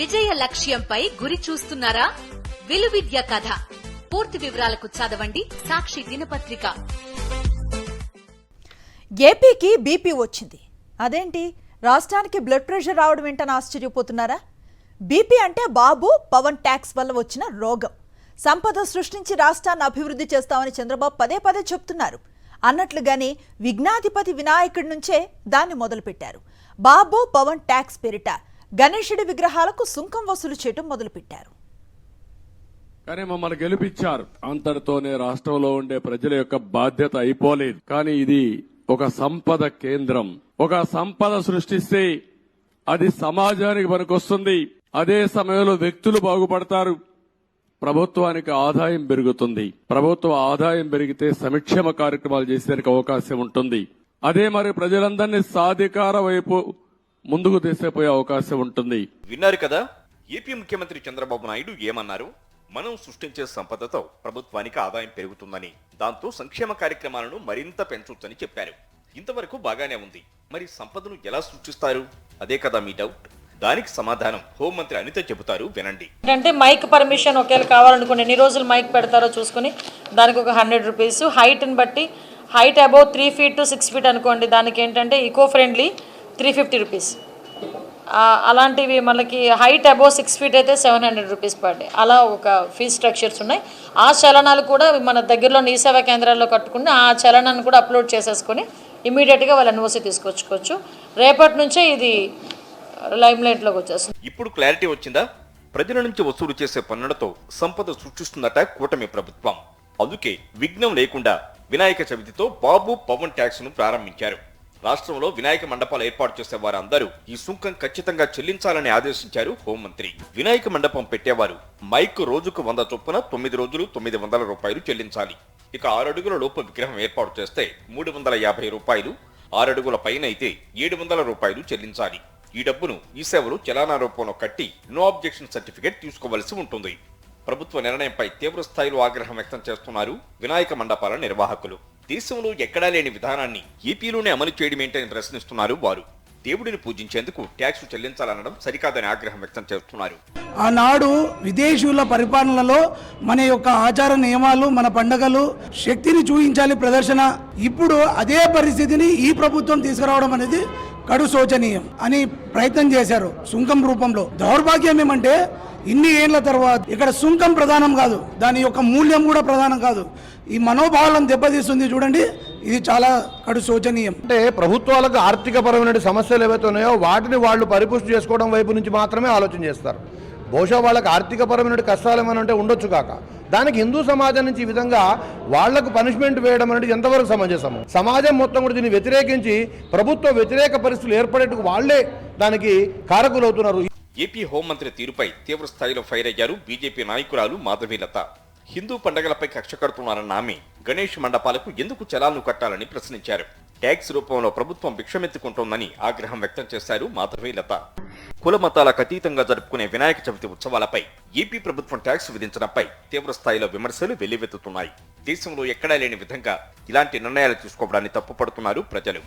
విజయ లక్ష్యంపై గురి చూస్తున్నారా? విలువిద్య కథ పూర్తి వివరాలకు చదవండి సాక్షి దినపత్రిక. ఏపీకి బీపీ వచ్చింది. అదేంటి, రాష్ట్రానికి బ్లడ్ ప్రెషర్ రావడం ఏంటని ఆశ్చర్యపోతున్నారా? బీపీ అంటే బాబు పవన్ ట్యాక్స్ వల్ల వచ్చిన రోగం. సంపద సృష్టించి రాష్ట్రాన్ని అభివృద్ధి చేస్తామని చంద్రబాబు పదే పదే చెప్తున్నారు. అన్నట్లుగానే విఘ్నాధిపతి వినాయకుడి నుంచే దాన్ని మొదలుపెట్టారు. బాబు పవన్ ట్యాక్స్ పేరిట గణేశుడి విగ్రహాలకు సుంకం వసూలు చేయడం మొదలుపెట్టారు. కానీ మమ్మల్ని గెలిపించారు. అంతటితోనే రాష్ట్రంలో ఉండే ప్రజల యొక్క బాధ్యత అయిపోలేదు. కానీ ఇది ఒక సంపద కేంద్రం. ఒక సంపద సృష్టిస్తే అది సమాజానికి పనికొస్తుంది. అదే సమయంలో వ్యక్తులు బాగుపడతారు, ప్రభుత్వానికి ఆదాయం పెరుగుతుంది. ప్రభుత్వ ఆదాయం పెరిగితే సంక్షేమ కార్యక్రమాలు చేసేందుకు అవకాశం ఉంటుంది. అదే మరి ప్రజలందరినీ సాధికార వైపు ముందుకు తీసుకుపోయే అవకాశం ఉంటుంది. విన్నారు కదా, ఏపీ ముఖ్యమంత్రి చంద్రబాబు నాయుడు ఏమన్నారు? మనం సృష్టించే సంపదతో ప్రభుత్వానికి ఆదాయం పెరుగుతుందని, దాంతో సంక్షేమ కార్యక్రమాలను మరింత పెంచొచ్చని చెప్పారు. ఇంతవరకు బాగానే ఉంది. మరి సంపదను ఎలా సృష్టిస్తారు? అదే కదా మీ డౌట్. దానికి సమాధానం హోంమంత్రి అనిత చెబుతారు, వినండి. అంటే మైక్ పర్మిషన్ ఒకేలా కావాలనుకోండి, ఎన్ని రోజులు మైక్ పెడతారో చూసుకుని దానికి ఒక 100 రూపీస్. హైట్ని బట్టి height above 3 feet to 6 feet అనుకోండి, దానికి ఏంటంటే ఈకో ఫ్రెండ్లీ 350 రూపీస్. అలాంటివి మనకి హైట్ అబౌవ్ 6 feet అయితే 700 రూపీస్ పర్ డే. అలా ఒక ఫీజ్ స్ట్రక్చర్స్ ఉన్నాయి. ఆ చలనాలు కూడా మన దగ్గరలో ఈ సేవా కేంద్రాల్లో కట్టుకుని ఆ చలనాన్ని కూడా అప్లోడ్ చేసేసుకొని ఇమీడియట్గా వాళ్ళ ఎన్ఓసి తీసుకొచ్చుకోవచ్చు. రేపటి నుంచే ఇది లైమ్ లైట్ లోకి వచ్చేస్తుంది. ఇప్పుడు క్లారిటీ వచ్చిందా? ప్రజల నుంచి వసూలు చేసే పన్నులతో సంపద సృష్టిస్తుందట కూటమి ప్రభుత్వం. అందుకే విఘ్నం లేకుండా వినాయక చవితితో బాబు పవన్ ట్యాక్స్ ను ప్రారంభించారు. రాష్ట్రంలో వినాయక మండపాలు ఏర్పాటు చేసే వారందరూ ఈ సుంకం ఖచ్చితంగా చెల్లించాలని ఆదేశించారు హోంమంత్రి. వినాయక మండపం పెట్టేవారు మైక్ రోజుకు 100 చొప్పున 9 రోజులు 900 రూపాయలు చెల్లించాలి. ఇక 6 అడుగుల లోపు విగ్రహం ఏర్పాటు చేస్తే 350 రూపాయలు, 6 అడుగుల పైన అయితే 700 రూపాయలు చెల్లించాలి. ఈ డబ్బును ఈ సేవలు చలానా రూపంలో కట్టి నో అబ్జెక్షన్ సర్టిఫికేట్ తీసుకోవలసి ఉంటుంది. ప్రభుత్వ నిర్ణయంపై తీవ్ర స్థాయిలో ఆగ్రహం వ్యక్తం చేస్తున్నారు వినాయక మండపాల నిర్వాహకులు. దేశంలో ఎక్కడా లేని విధానాన్ని ఏపీలోనే అమలు చేయడం ఏంటని ప్రశ్నిస్తున్నారు వారు. దేవుడిని పూజించేందుకు ట్యాక్స్ చెల్లించాలనడం సరికాదని ఆగ్రహం వ్యక్తం చేస్తున్నారు. ఆనాడు విదేశీయుల పరిపాలనలో మన యొక్క ఆచార నియమాలు, మన పండగలు, శక్తిని చూపించాలి ప్రదర్శన. ఇప్పుడు అదే పరిస్థితిని ఈ ప్రభుత్వం తీసుకురావడం అనేది కడు శోచనీయం అని ప్రయత్నం చేశారు సుంకం రూపంలో. దౌర్భాగ్యం ఏమంటే ఇన్ని ఏళ్ల తర్వాత ఇక్కడ సుంకం ప్రధానం కాదు, దాని యొక్క మూల్యం కూడా ప్రధానం కాదు. ఈ మనోభావాలను దెబ్బతీస్తుంది. చూడండి, ఇది చాలా కడు శోచనీయం. అంటే ప్రభుత్వాలకు ఆర్థికపరమైన సమస్యలు ఏవైతే ఉన్నాయో వాటిని వాళ్ళు పరిపుష్టి చేసుకోవడం వైపు నుంచి మాత్రమే ఆలోచన చేస్తారు. బహుశా వాళ్ళకి ఆర్థికపరమైన కష్టాలు ఏమైనా ఉంటే ఉండొచ్చు కాక, దానికి హిందూ సమాజం నుంచి ఈ విధంగా వాళ్లకు పనిష్మెంట్ వేయడం అనేది ఎంతవరకు సమంజసము? సమాజం మొత్తం కూడా దీన్ని వ్యతిరేకించి ప్రభుత్వ వ్యతిరేక పరిస్థితులు ఏర్పడేందుకు వాళ్లే దానికి కారకులవుతున్నారు. ఏపీ హోంమంత్రి తీరుపై తీవ్ర స్థాయిలో ఫైర్ అయ్యారు బీజేపీ నాయకురాలు మాధవీలత. హిందూ పండగలపై కక్ష కడుతున్నారన్న ఆమె గణేష్ మండపాలకు ఎందుకు చలాలను కట్టాలని ప్రశ్నించారు. ట్యాక్స్ రూపంలో ప్రభుత్వం భిక్షమెత్తుకుంటోందని ఆగ్రహం వ్యక్తం చేశారు మాధవీలత. కుల మతాలకు అతీతంగా జరుపుకునే వినాయక చవితి ఉత్సవాలపై ఏపీ ప్రభుత్వం ట్యాక్స్ విధించడంపై తీవ్ర స్థాయిలో విమర్శలు వెల్లువెత్తుతున్నాయి. దేశంలో ఎక్కడా లేని విధంగా ఇలాంటి నిర్ణయాలు తీసుకోవడాన్ని తప్పుపడుతున్నారు ప్రజలు.